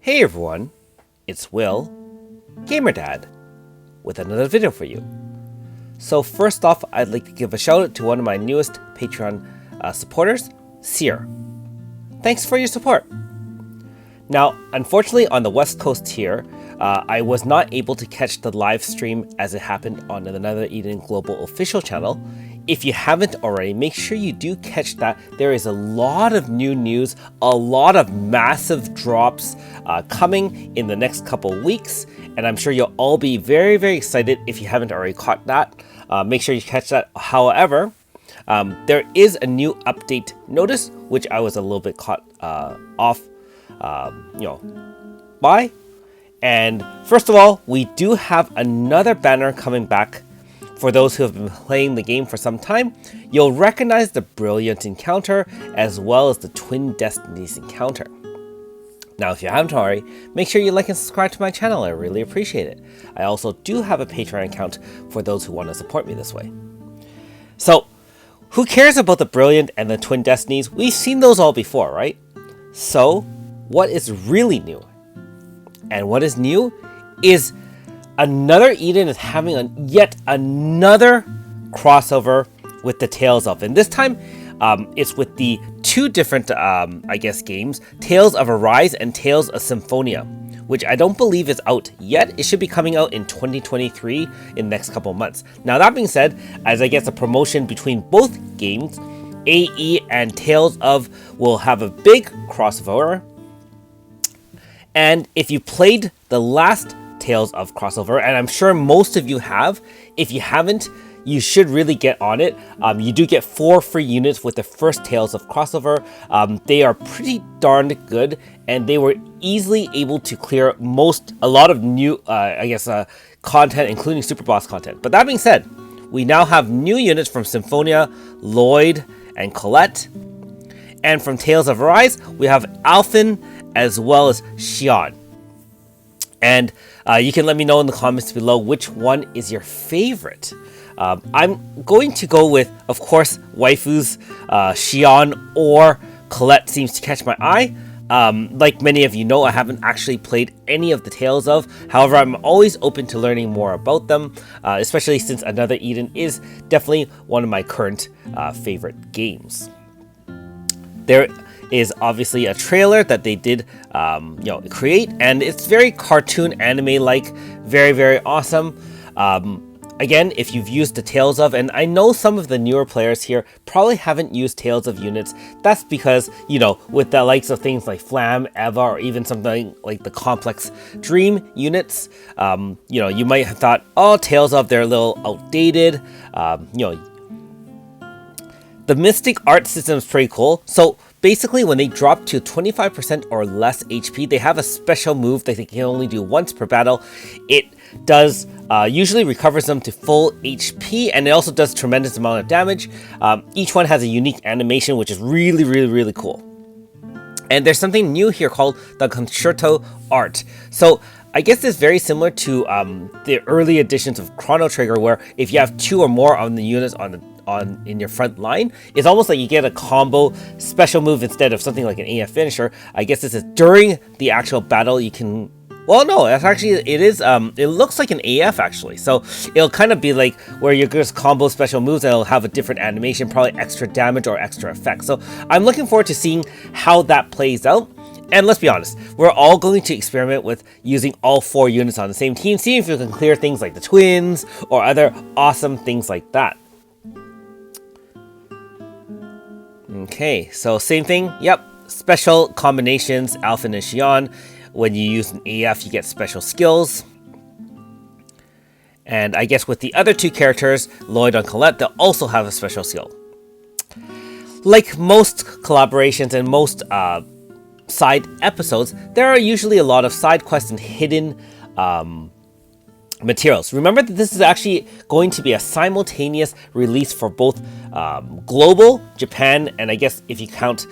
Hey everyone, it's Will, GamerDad, with another video for you. So first off, I'd like to give a shout out to one of my newest Patreon supporters, Seer. Thanks for your support. Now, unfortunately on the West Coast here, I was not able to catch the live stream as it happened on the Another Eden Global official channel. If you haven't already, make sure you do catch that. There is a lot of new news, a lot of massive drops coming in the next couple weeks, and I'm sure you'll all be very, very excited if you haven't already caught that. Make sure you catch that. However, there is a new update notice, which I was a little bit caught off, by. And first of all, we do have another banner coming back. For those who have been playing the game for some time, you'll recognize the Brilliant encounter as well as the Twin Destinies encounter. Now, if you haven't already, make sure you like and subscribe to my channel. I really appreciate it. I also do have a Patreon account for those who want to support me this way. So, who cares about the Brilliant and the Twin Destinies? We've seen those all before, right? So, what is really new? And what is new is Another Eden is having yet another crossover with the Tales of. And this time, it's with the two different, games, Tales of Arise and Tales of Symphonia, which I don't believe is out yet. It should be coming out in 2023 in the next couple of months. Now, that being said, as I guess a promotion between both games, AE and Tales of will have a big crossover. And if you played the last Tales of crossover, and I'm sure most of you have, if you haven't, you should really get on it. You do get 4 free units with the first Tales of crossover. They are pretty darn good, and they were easily able to clear a lot of new, content, including super boss content. But that being said, we now have new units from Symphonia, Lloyd, and Colette. And from Tales of Arise, we have Alphen as well as Xian. And you can let me know in the comments below which one is your favorite. I'm going to go with, of course, waifus. Xian or Colette seems to catch my eye. Like many of you know, I haven't actually played any of the Tales of. However, I'm always open to learning more about them, especially since Another Eden is definitely one of my current favorite games. There is obviously a trailer that they did create, and it's very cartoon anime like, very, very awesome. Again, if you've used the Tales of, and I know some of the newer players here probably haven't used Tales of units, that's because, with the likes of things like Flam, Eva, or even something like the Complex Dream units, you might have thought, oh, Tales of, they're a little outdated. The Mystic art system is pretty cool. So basically, when they drop to 25% or less HP, they have a special move that they can only do once per battle. It does usually recovers them to full HP, and it also does tremendous amount of damage. Each one has a unique animation, which is really, really, really cool. And there's something new here called the Concerto art. So I guess it's very similar to the early editions of Chrono Trigger, where if you have 2 or more on the units in your front line, it's almost like you get a combo special move instead of something like an AF finisher. I guess this is during the actual battle you can. Well, no, that's actually it is. It looks like an AF actually, so it'll kind of be like where you just combo special moves and it'll have a different animation, probably extra damage or extra effect. So I'm looking forward to seeing how that plays out. And let's be honest, we're all going to experiment with using all 4 units on the same team, seeing if we can clear things like the twins or other awesome things like that. Okay, so same thing. Yep, special combinations, Alphen and Xian. When you use an AF, you get special skills. And I guess with the other 2 characters, Lloyd and Colette, they'll also have a special skill. Like most collaborations and most side episodes, there are usually a lot of side quests and hidden materials. Remember that this is actually going to be a simultaneous release for both global, Japan, and I guess if you count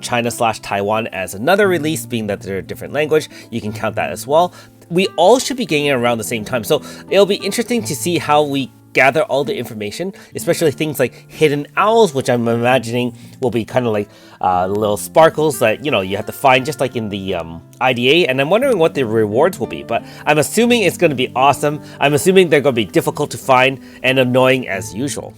China/Taiwan as another release, being that they're a different language, you can count that as well. We all should be getting it around the same time, so it'll be interesting to see how we gather all the information, especially things like hidden owls, which I'm imagining will be kind of like little sparkles that, you have to find just like in the IDA. And I'm wondering what the rewards will be, but I'm assuming it's going to be awesome. I'm assuming they're going to be difficult to find and annoying as usual.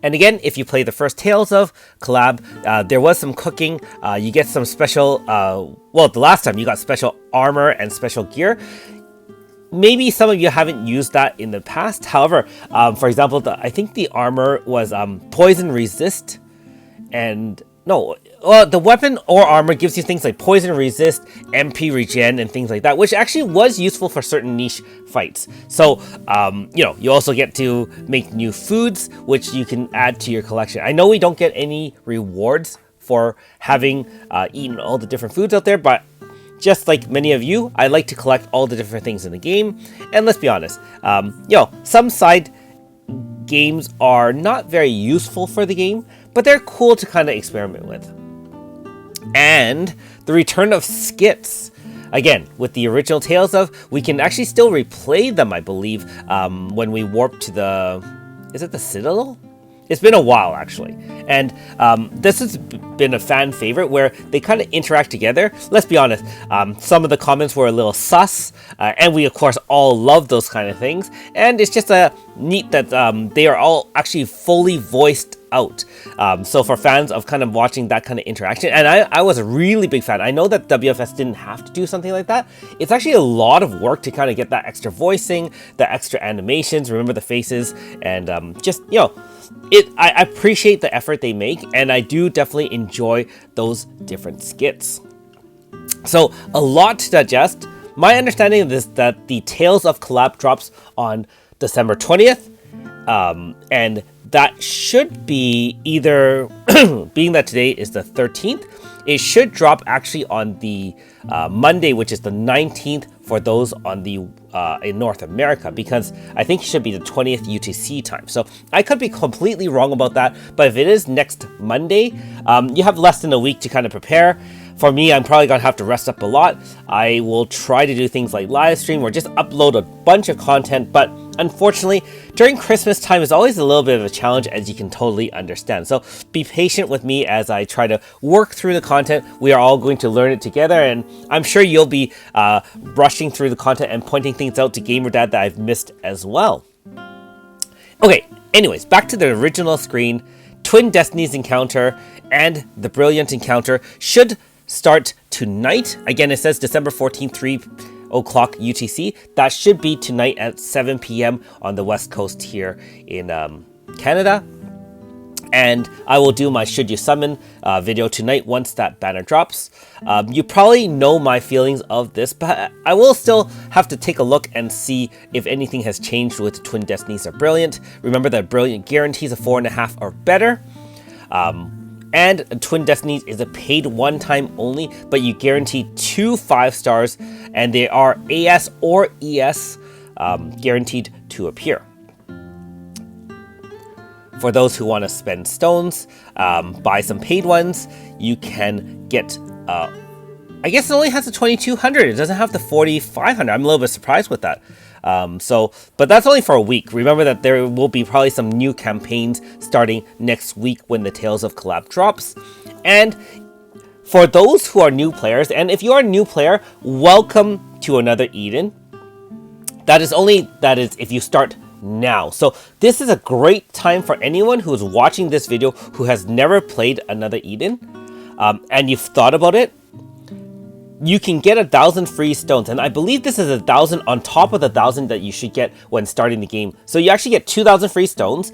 And again, if you play the first Tales of collab, there was some cooking. You get some special, the last time you got special armor and special gear. Maybe some of you haven't used that in the past. However, for example, I think the armor was poison resist. And no, the weapon or armor gives you things like poison resist, MP regen, and things like that, which actually was useful for certain niche fights. So, you also get to make new foods, which you can add to your collection. I know we don't get any rewards for having eaten all the different foods out there, but just like many of you, I like to collect all the different things in the game. And let's be honest, some side games are not very useful for the game, but they're cool to kind of experiment with. And the return of skits. Again, with the original Tales of, we can actually still replay them, I believe, when we warp to is it the Citadel? It's been a while, actually. And this has been a fan favorite where they kind of interact together. Let's be honest, some of the comments were a little sus, and we, of course, all love those kind of things. And it's just neat that they are all actually fully voiced out. So for fans of kind of watching that kind of interaction, and I was a really big fan. I know that WFS didn't have to do something like that. It's actually a lot of work to kind of get that extra voicing, the extra animations, remember the faces, and I appreciate the effort they make, and I do definitely enjoy those different skits. So a lot to digest. My understanding of this that the Tales of collab drops on December 20th, and that should be either, being that today is the 13th, it should drop actually on the Monday, which is the 19th for those on the in North America, because I think it should be the 20th UTC time. So I could be completely wrong about that, but if it is next Monday, you have less than a week to kind of prepare. For me, I'm probably gonna have to rest up a lot. I will try to do things like live stream or just upload a bunch of content, but unfortunately, during Christmas time is always a little bit of a challenge, as you can totally understand. So be patient with me as I try to work through the content. We are all going to learn it together, and I'm sure you'll be rushing through the content and pointing things out to GamerDad that I've missed as well. Okay, anyways, back to the original screen. Twin Destinies encounter and the Brilliant encounter should start tonight. Again, it says December 14th, 3 o'clock UTC. That should be tonight at 7 p.m. on the West Coast here in Canada. And I will do my Should You Summon video tonight once that banner drops. You probably know my feelings of this, but I will still have to take a look and see if anything has changed with Twin Destinies or Brilliant. Remember that Brilliant guarantees a 4.5 or better. And Twin Destinies is a paid one-time only, but you guarantee 2 5 stars, and they are AS or ES guaranteed to appear. For those who want to spend stones, buy some paid ones, you can get, I guess it only has the 2200. It doesn't have the 4500. I'm a little bit surprised with that. But that's only for a week. Remember that there will be probably some new campaigns starting next week when the Tales of Collab drops. And for those who are new players, and if you are a new player, welcome to another Eden. That is if you start now. So this is a great time for anyone who is watching this video who has never played another Eden, and you've thought about it. You can get 1,000 free stones, and I believe this is 1,000 on top of the 1,000 that you should get when starting the game. So you actually get 2,000 free stones.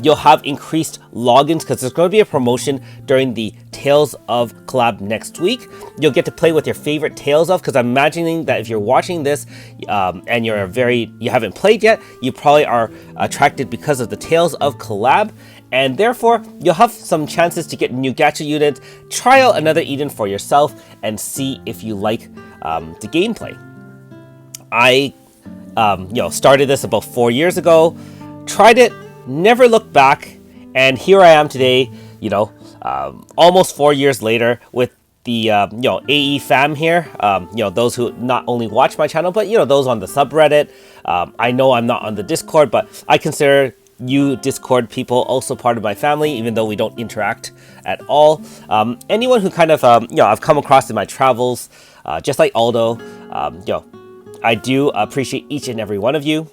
You'll have increased logins because there's going to be a promotion during the Tales of collab next week. You'll get to play with your favorite Tales of, because I'm imagining that if you're watching this and you haven't played yet, you probably are attracted because of the Tales of collab. And therefore, you'll have some chances to get new gacha units, try out another Eden for yourself, and see if you like the gameplay. I started this about 4 years ago, tried it, never looked back, and here I am today, almost 4 years later with AE fam here, those who not only watch my channel, but those on the subreddit. I know I'm not on the Discord, but I consider you Discord people also part of my family, even though we don't interact at all. Anyone who kind of I've come across in my travels, just like Aldo, I do appreciate each and every one of you.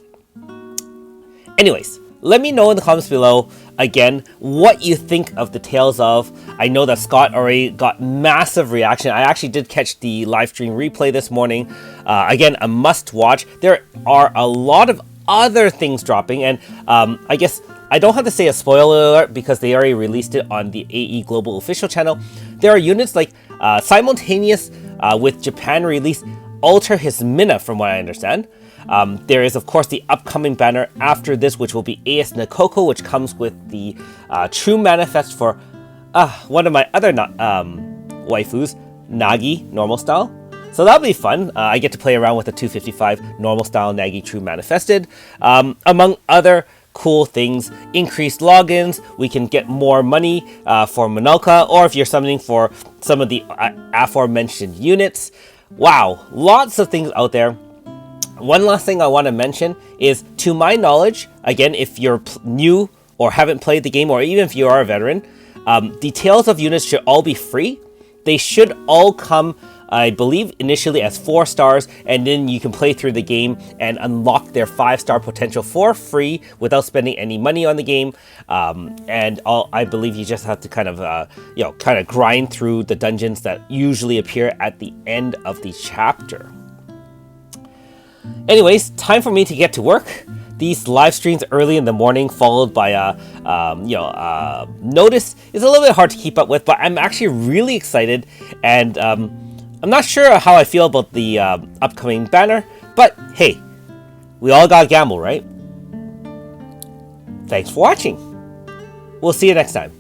Anyways, let me know in the comments below, again, what you think of the Tales of. I know that Scott already got massive reaction. I actually did catch the live stream replay this morning. Again, a must watch. There are a lot of other things dropping, and I guess I don't have to say a spoiler alert because they already released it on the AE Global official channel. There are units like simultaneous with Japan release Alter His Mina, from what I understand. There is, of course, the upcoming banner after this, which will be AS Nakoko, which comes with the True Manifest for one of my other waifus, Nagi, normal style. So that'll be fun. I get to play around with the 255 normal style Nagi True Manifested. Among other cool things, increased logins, we can get more money for Monolka, or if you're summoning for some of the aforementioned units. Wow, lots of things out there. One last thing I want to mention is, to my knowledge, again, if you're new or haven't played the game, or even if you are a veteran, details of units should all be free. They should all come, I believe, initially as 4 stars, and then you can play through the game and unlock their 5-star potential for free without spending any money on the game. I believe you just have to kind of grind through the dungeons that usually appear at the end of the chapter. Anyways, time for me to get to work. These live streams early in the morning, followed by notice, is a little bit hard to keep up with, but I'm actually really excited, and I'm not sure how I feel about the upcoming banner, but hey, we all gotta gamble, right? Thanks for watching. We'll see you next time.